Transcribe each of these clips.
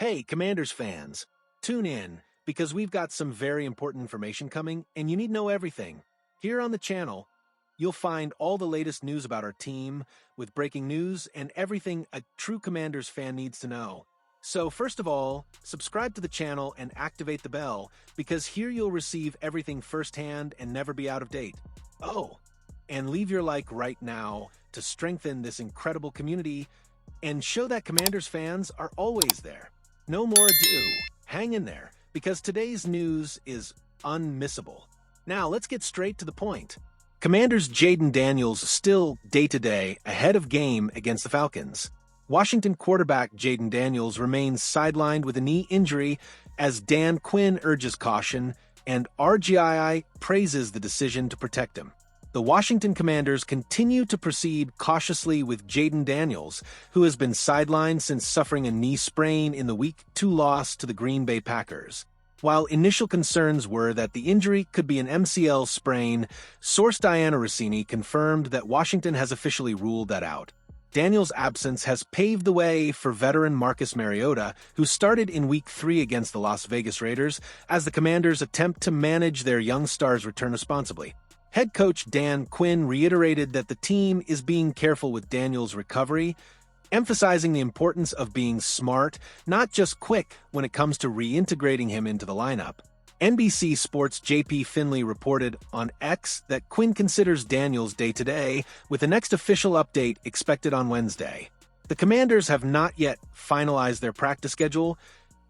Hey, Commanders fans, tune in because we've got some very important information coming and you need to know everything. Here on the channel, you'll find all the latest news about our team with breaking news and everything a true Commanders fan needs to know. So first of all, subscribe to the channel and activate the bell because here you'll receive everything firsthand and never be out of date. Oh, and leave your like right now to strengthen this incredible community and show that Commanders fans are always there. No more ado, hang in there, because today's news is unmissable. Now, let's get straight to the point. Commanders Jayden Daniels still day-to-day ahead of game against the Falcons. Washington quarterback Jayden Daniels remains sidelined with a knee injury as Dan Quinn urges caution and RGII praises the decision to protect him. The Washington Commanders continue to proceed cautiously with Jayden Daniels, who has been sidelined since suffering a knee sprain in the Week 2 loss to the Green Bay Packers. While initial concerns were that the injury could be an MCL sprain, source Diana Rossini confirmed that Washington has officially ruled that out. Daniels' absence has paved the way for veteran Marcus Mariota, who started in Week 3 against the Las Vegas Raiders, as the Commanders attempt to manage their young star's return responsibly. Head coach Dan Quinn reiterated that the team is being careful with Daniels' recovery, emphasizing the importance of being smart, not just quick, when it comes to reintegrating him into the lineup. NBC Sports' JP Finley reported on X that Quinn considers Daniels day-to-day, with the next official update expected on Wednesday. The Commanders have not yet finalized their practice schedule,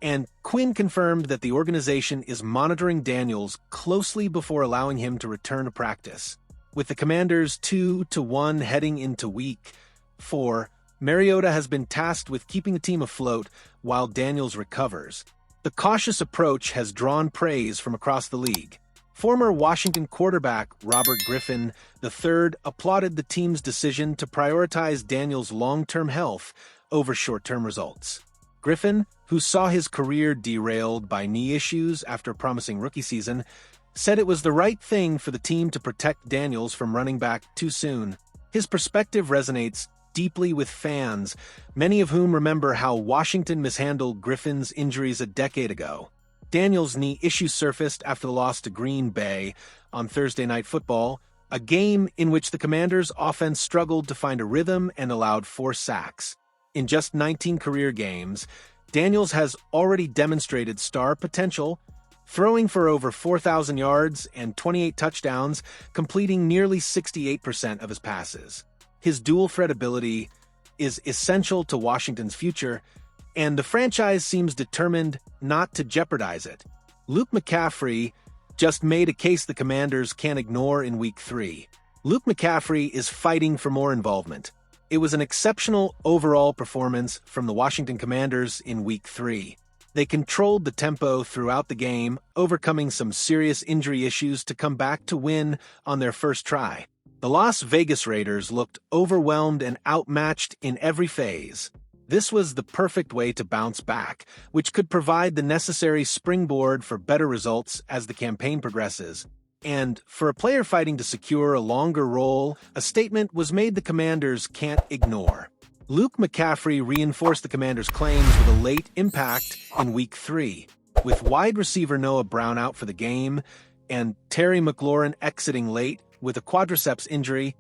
and Quinn confirmed that the organization is monitoring Daniels closely before allowing him to return to practice. With the Commanders 2-1 heading into Week 4, Mariota has been tasked with keeping the team afloat while Daniels recovers. The cautious approach has drawn praise from across the league. Former Washington quarterback Robert Griffin III applauded the team's decision to prioritize Daniels' long-term health over short-term results. Griffin, who saw his career derailed by knee issues after a promising rookie season, said it was the right thing for the team to protect Daniels from running back too soon. His perspective resonates deeply with fans, many of whom remember how Washington mishandled Griffin's injuries a decade ago. Daniels' knee issue surfaced after the loss to Green Bay on Thursday Night Football, a game in which the Commanders' offense struggled to find a rhythm and allowed 4 sacks. In just 19 career games, Daniels has already demonstrated star potential, throwing for over 4,000 yards and 28 touchdowns, completing nearly 68% of his passes. His dual-threat ability is essential to Washington's future, and the franchise seems determined not to jeopardize it. Luke McCaffrey just made a case the Commanders can't ignore in Week 3. Luke McCaffrey is fighting for more involvement. It was an exceptional overall performance from the Washington Commanders in Week 3. They controlled the tempo throughout the game, overcoming some serious injury issues to come back to win on their first try. The Las Vegas Raiders looked overwhelmed and outmatched in every phase. This was the perfect way to bounce back, which could provide the necessary springboard for better results as the campaign progresses. And for a player fighting to secure a longer role, a statement was made the Commanders can't ignore. Luke McCaffrey reinforced the Commanders' claims with a late impact in Week 3, with wide receiver Noah Brown out for the game and Terry McLaurin exiting late with a quadriceps injury.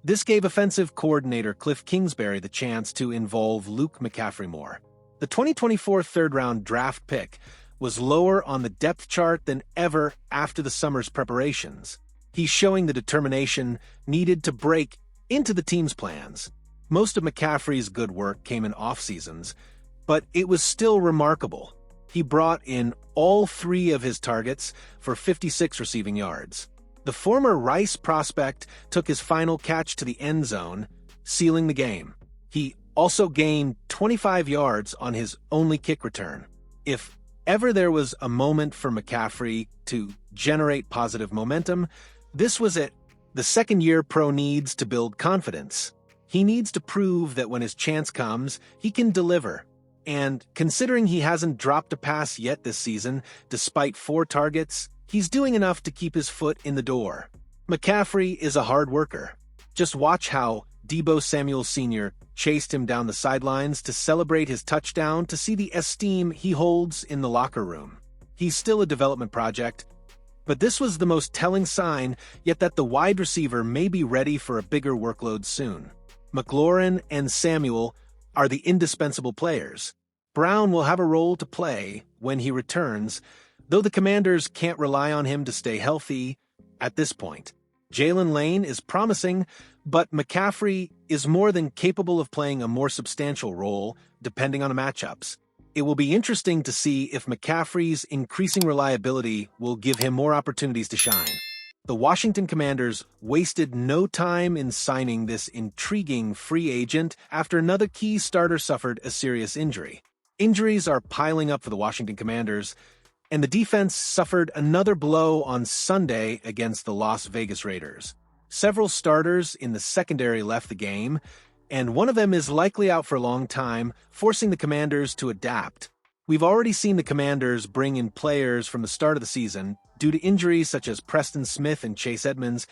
This gave offensive coordinator Cliff Kingsbury the chance to involve Luke McCaffrey more. The 2024 third-round draft pick was lower on the depth chart than ever after the summer's preparations. He's showing the determination needed to break into the team's plans. Most of McCaffrey's good work came in off-seasons, but it was still remarkable. He brought in all 3 of his targets for 56 receiving yards. The former Rice prospect took his final catch to the end zone, sealing the game. He also gained 25 yards on his only kick return. If ever there was a moment for McCaffrey to generate positive momentum, this was it. The second-year pro needs to build confidence. He needs to prove that when his chance comes, he can deliver. And considering he hasn't dropped a pass yet this season, despite 4 targets, he's doing enough to keep his foot in the door. McCaffrey is a hard worker. Just watch how Deebo Samuel Sr. chased him down the sidelines to celebrate his touchdown to see the esteem he holds in the locker room. He's still a development project, but this was the most telling sign yet that the wide receiver may be ready for a bigger workload soon. McLaurin and Samuel are the indispensable players. Brown will have a role to play when he returns, though the Commanders can't rely on him to stay healthy at this point. Jalen Lane is promising, but McCaffrey is more than capable of playing a more substantial role, depending on the matchups. It will be interesting to see if McCaffrey's increasing reliability will give him more opportunities to shine. The Washington Commanders wasted no time in signing this intriguing free agent after another key starter suffered a serious injury. Injuries are piling up for the Washington Commanders, and the defense suffered another blow on Sunday against the Las Vegas Raiders. Several starters in the secondary left the game, and one of them is likely out for a long time, forcing the Commanders to adapt. We've already seen the Commanders bring in players from the start of the season due to injuries such as Preston Smith and Chase Edmonds,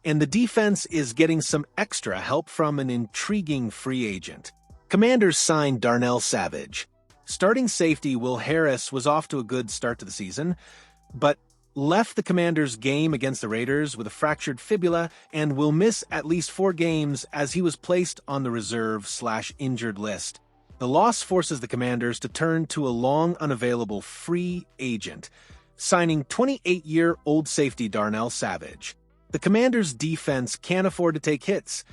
and the defense is getting some extra help from an intriguing free agent. Commanders signed Darnell Savage. Starting safety Will Harris was off to a good start to the season, but left the Commanders' game against the Raiders with a fractured fibula and will miss at least 4 games as he was placed on the reserve/injured list. The loss forces the Commanders to turn to a long unavailable free agent, signing 28-year-old safety Darnell Savage. The Commanders' defense can't afford to take hits,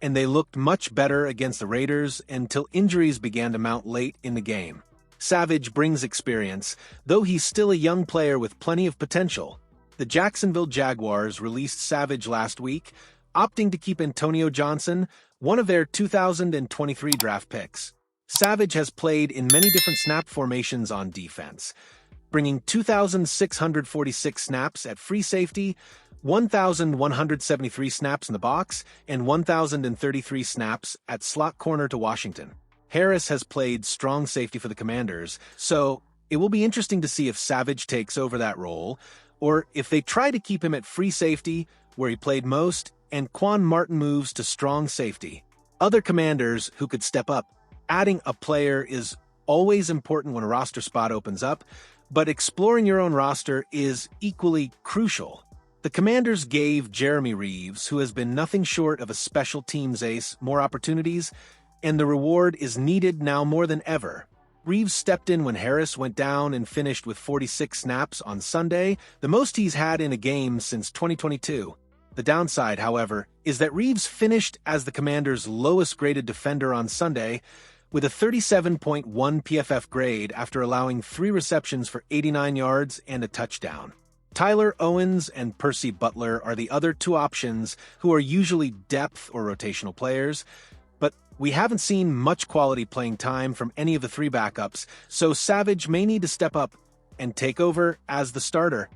and they looked much better against the Raiders until injuries began to mount late in the game. Savage brings experience, though he's still a young player with plenty of potential. The Jacksonville Jaguars released Savage last week, opting to keep Antonio Johnson, one of their 2023 draft picks. Savage has played in many different snap formations on defense, bringing 2,646 snaps at free safety, 1,173 snaps in the box, and 1,033 snaps at slot corner to Washington. Harris has played strong safety for the Commanders, so it will be interesting to see if Savage takes over that role, or if they try to keep him at free safety, where he played most, and Quan Martin moves to strong safety. Other Commanders who could step up. Adding a player is always important when a roster spot opens up, but exploring your own roster is equally crucial. The Commanders gave Jeremy Reeves, who has been nothing short of a special teams ace, more opportunities, and the reward is needed now more than ever. Reeves stepped in when Harris went down and finished with 46 snaps on Sunday, the most he's had in a game since 2022. The downside, however, is that Reeves finished as the Commanders' lowest-graded defender on Sunday, with a 37.1 PFF grade after allowing 3 receptions for 89 yards and a touchdown. Tyler Owens and Percy Butler are the other 2 options who are usually depth or rotational players, but we haven't seen much quality playing time from any of the 3 backups, so Savage may need to step up and take over as the starter.